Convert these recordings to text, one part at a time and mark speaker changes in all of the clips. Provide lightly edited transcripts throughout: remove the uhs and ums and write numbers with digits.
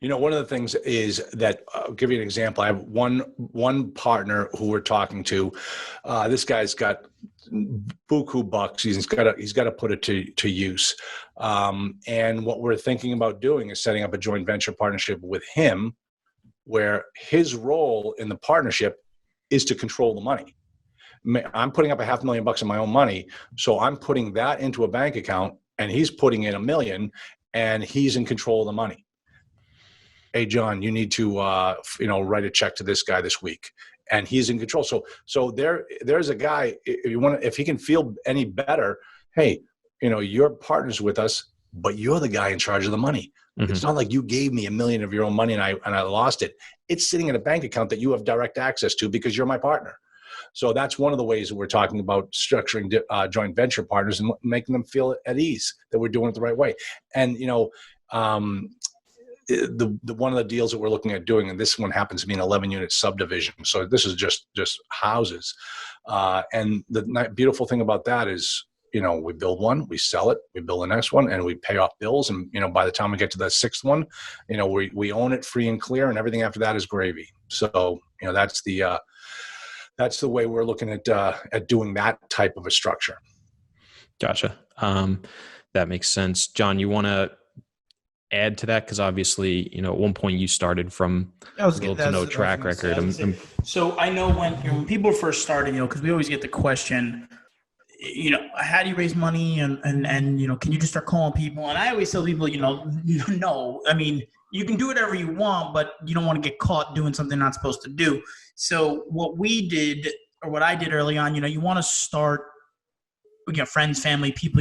Speaker 1: One of the things is that I'll give you an example. I have one partner who we're talking to. This guy's got buku bucks. He's got to put it to use. And what we're thinking about doing is setting up a joint venture partnership with him, where his role in the partnership is to control the money. I'm putting up $500,000 of my own money, so I'm putting that into a bank account, and he's putting in $1 million, and he's in control of the money. Hey, John, you need to, write a check to this guy this week, and he's in control. So there's a guy. If he can feel any better, hey, you're partners with us, but you're the guy in charge of the money. Mm-hmm. It's not like you gave me $1 million of your own money and I lost it. It's sitting in a bank account that you have direct access to because you're my partner. So that's one of the ways that we're talking about structuring joint venture partners and making them feel at ease that we're doing it the right way. And the one of the deals that we're looking at doing, and this one happens to be an 11-unit subdivision. So this is just houses. And the beautiful thing about that is, we build one, we sell it, we build the next one, and we pay off bills. And, by the time we get to the sixth one, we own it free and clear, and everything after that is gravy. So, that's the way we're looking at doing that type of a structure.
Speaker 2: Gotcha. That makes sense. John, you want to add to that? Because obviously, at one point you started from little to no track record.
Speaker 3: So I know when people are first starting, because we always get the question, how do you raise money and can you just start calling people? And I always tell people, no, I mean, you can do whatever you want, but you don't want to get caught doing something you're not supposed to do. So what we did, or what I did early on, you want to start, friends, family, people,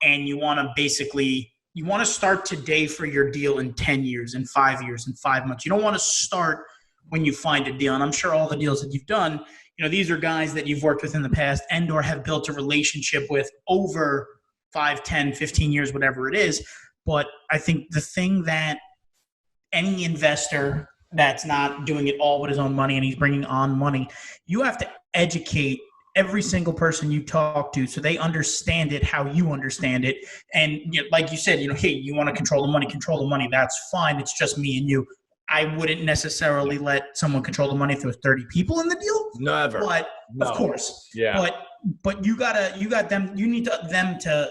Speaker 3: and you want to start today for your deal in 10 years, in 5 years, in 5 months. You don't want to start when you find a deal. And I'm sure all the deals that you've done, these are guys that you've worked with in the past and or have built a relationship with over 5, 10, 15 years, whatever it is. But I think the thing that any investor that's not doing it all with his own money and he's bringing on money, you have to educate every single person you talk to so they understand it how you understand it. And like you said, hey, you want to control the money, that's fine. It's just me and you. I wouldn't necessarily let someone control the money if there was 30 people in the deal.
Speaker 1: Never.
Speaker 3: But no. Of course.
Speaker 1: Yeah.
Speaker 3: But you got them. You need them to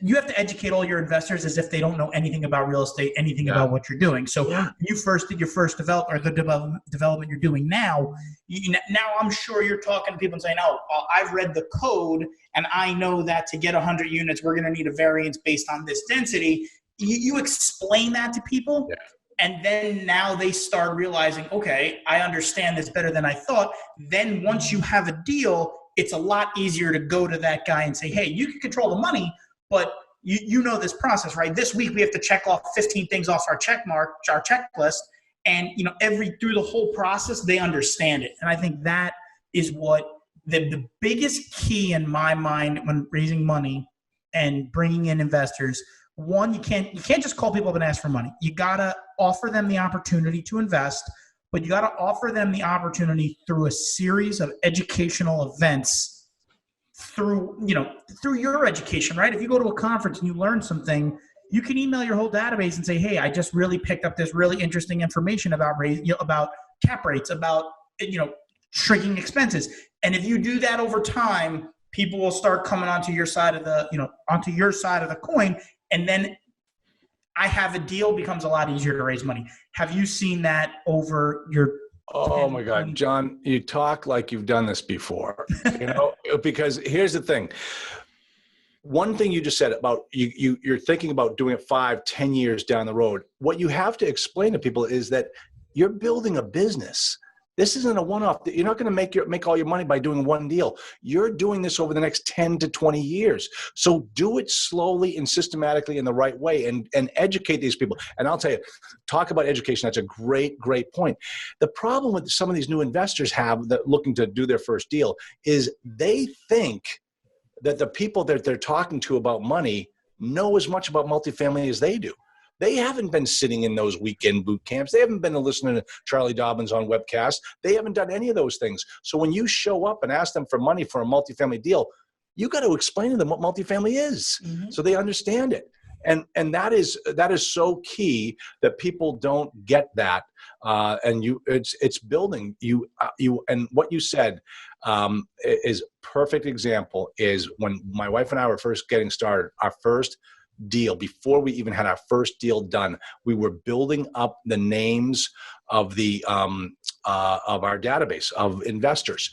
Speaker 3: you have to educate all your investors as if they don't know anything about real estate, anything about what you're doing. So you first did your first development you're doing now. Now I'm sure you're talking to people and saying, "Oh, I've read the code and I know that to get 100 units, we're going to need a variance based on this density." You explain that to people. Yeah. And then now they start realizing, okay, I understand this better than I thought. Then once you have a deal, it's a lot easier to go to that guy and say, hey, you can control the money, but you know this process, right? This week we have to check off 15 things off our checklist. And through the whole process, they understand it. And I think that is what the biggest key in my mind when raising money and bringing in investors. One, you can't just call people up and ask for money. You gotta offer them the opportunity to invest, but you gotta offer them the opportunity through a series of educational events through your education, right? If you go to a conference and you learn something, you can email your whole database and say, hey, I just really picked up this really interesting information about about cap rates, about shrinking expenses. And if you do that over time, people will start coming onto your side of the coin. And then I have a deal becomes a lot easier to raise money. Have you seen that over your?
Speaker 1: Oh my God, John, you talk like you've done this before, because here's the thing. One thing you just said about you're thinking about doing it 5, 10 years down the road. What you have to explain to people is that you're building a business. This isn't a one-off. You're not going to make all your money by doing one deal. You're doing this over the next 10 to 20 years. So do it slowly and systematically in the right way and educate these people. And I'll tell you, talk about education. That's a great, great point. The problem with some of these new investors have that looking to do their first deal is they think that the people that they're talking to about money know as much about multifamily as they do. They haven't been sitting in those weekend boot camps. They haven't been listening to Charlie Dobens on webcasts. They haven't done any of those things. So when you show up and ask them for money for a multifamily deal, you got to explain to them what multifamily is so they understand it. And that is so key that people don't get that. And it's building you and what you said is perfect example is when my wife and I were first getting started, our first deal, before we even had our first deal done, we were building up the names of the of our database of investors.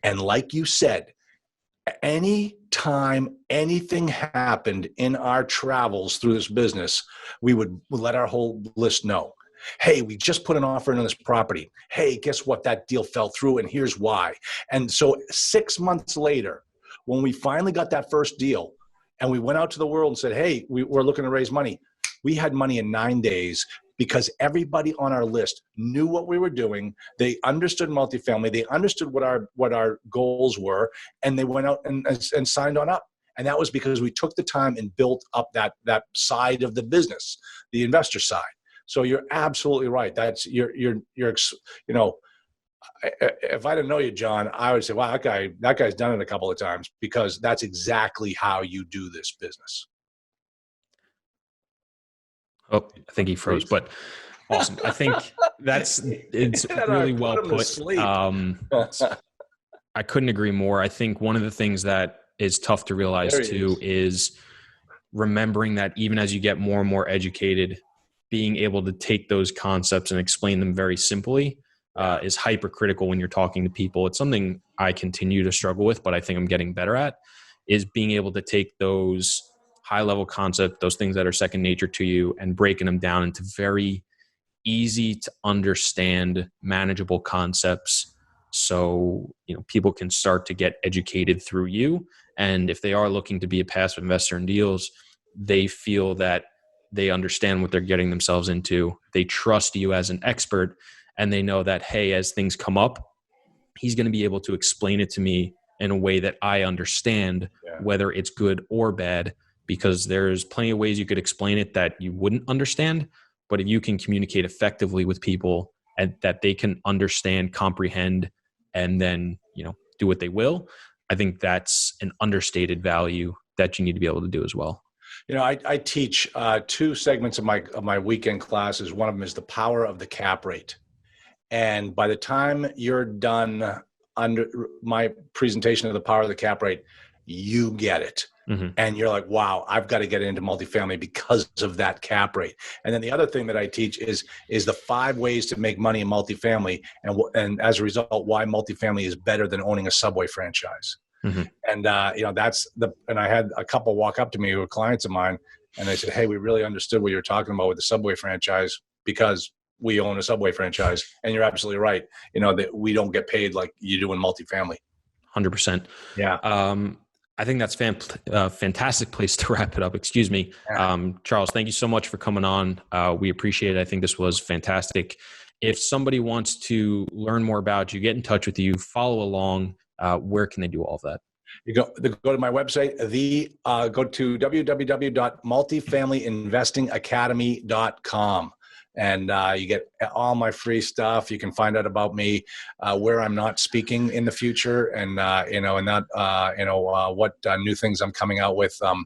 Speaker 1: And like you said, any time anything happened in our travels through this business, we would let our whole list know. Hey, we just put an offer in on this property. Hey, guess what? That deal fell through, and here's why. And so 6 months later, when we finally got that first deal, and we went out to the world and said, hey, we're looking to raise money, we had money in 9 days because everybody on our list knew what we were doing. They understood multifamily. They understood what our goals were, and they went out and signed on up. And that was because we took the time and built up that side of the business, the investor side. So you're absolutely right. That's you're you know, if I didn't know you, John, I would say, wow, that guy's done it a couple of times, because that's exactly how you do this business.
Speaker 2: Oh, I think he froze, but awesome. I think it's really well put. I couldn't agree more. I think one of the things that is tough to realize too is remembering that even as you get more and more educated, being able to take those concepts and explain them very simply is hypercritical when you're talking to people. It's something I continue to struggle with, but I think I'm getting better at, is being able to take those high-level concepts, those things that are second nature to you, and breaking them down into very easy to understand, manageable concepts. So, people can start to get educated through you. And if they are looking to be a passive investor in deals, they feel that they understand what they're getting themselves into. They trust you as an expert, and they know that, hey, as things come up, he's going to be able to explain it to me in a way that I understand, whether it's good or bad, because there's plenty of ways you could explain it that you wouldn't understand. But if you can communicate effectively with people and that they can understand, comprehend, and then, do what they will, I think that's an understated value that you need to be able to do as well.
Speaker 1: I teach two segments of my weekend classes. One of them is the power of the cap rate. And by the time you're done under my presentation of the power of the cap rate, you get it. Mm-hmm. And you're like, wow, I've got to get into multifamily because of that cap rate. And then the other thing that I teach is the 5 ways to make money in multifamily. And as a result, why multifamily is better than owning a Subway franchise. Mm-hmm. And, and I had a couple walk up to me who were clients of mine, and they said, hey, we really understood what you were talking about with the Subway franchise because we own a Subway franchise. And you're absolutely right. That we don't get paid like you do in multifamily.
Speaker 2: 100%.
Speaker 1: Yeah.
Speaker 2: I think that's a fantastic place to wrap it up. Excuse me. Charles, thank you so much for coming on. We appreciate it. I think this was fantastic. If somebody wants to learn more about you, get in touch with you, follow along, where can they do all of that?
Speaker 1: You go to my website, go to www.multifamilyinvestingacademy.com. And you get all my free stuff. You can find out about me, where I'm not speaking in the future, and what new things I'm coming out with. I'm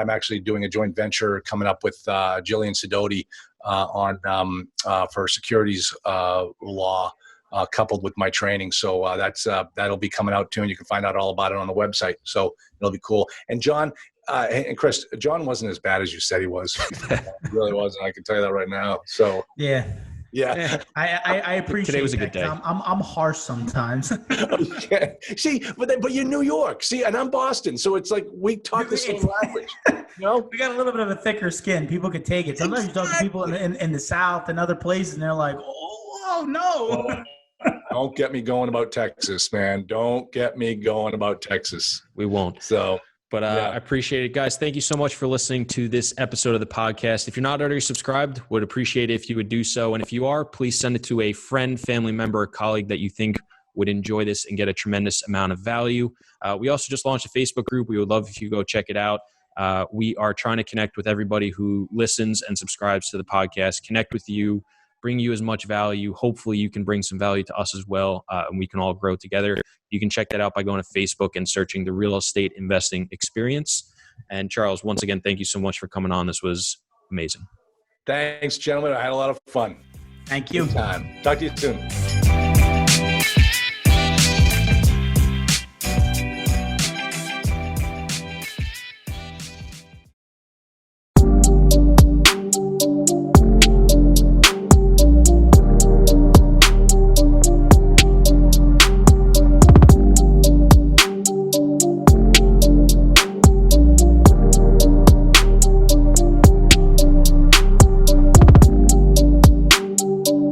Speaker 1: actually doing a joint venture coming up with Jillian Sidoti on for securities law, coupled with my training. So that'll be coming out too, and you can find out all about it on the website. So it'll be cool. And John. And Chris, John wasn't as bad as you said he was. He really wasn't. I can tell you that right now. So
Speaker 3: yeah. I appreciate.
Speaker 2: Today was a good day.
Speaker 3: I'm harsh sometimes.
Speaker 1: Okay. See, but you're New York. See, and I'm Boston, so it's like we talk the same language.
Speaker 3: We got a little bit of a thicker skin. People could take it. Sometimes you talk to people in the South and other places, and they're like, "Oh no."
Speaker 1: Well, don't get me going about Texas, man. Don't get me going about Texas.
Speaker 2: We won't. But I appreciate it, guys. Thank you so much for listening to this episode of the podcast. If you're not already subscribed, would appreciate it if you would do so. And if you are, please send it to a friend, family member, or colleague that you think would enjoy this and get a tremendous amount of value. We also just launched a Facebook group. We would love if you go check it out. We are trying to connect with everybody who listens and subscribes to the podcast, connect with you, bring you as much value. Hopefully you can bring some value to us as well, and we can all grow together. You can check that out by going to Facebook and searching the Real Estate Investing Experience. And Charles, once again, thank you so much for coming on. This was amazing.
Speaker 1: Thanks, gentlemen. I had a lot of fun.
Speaker 3: Thank you.
Speaker 1: Good time. Talk to you soon.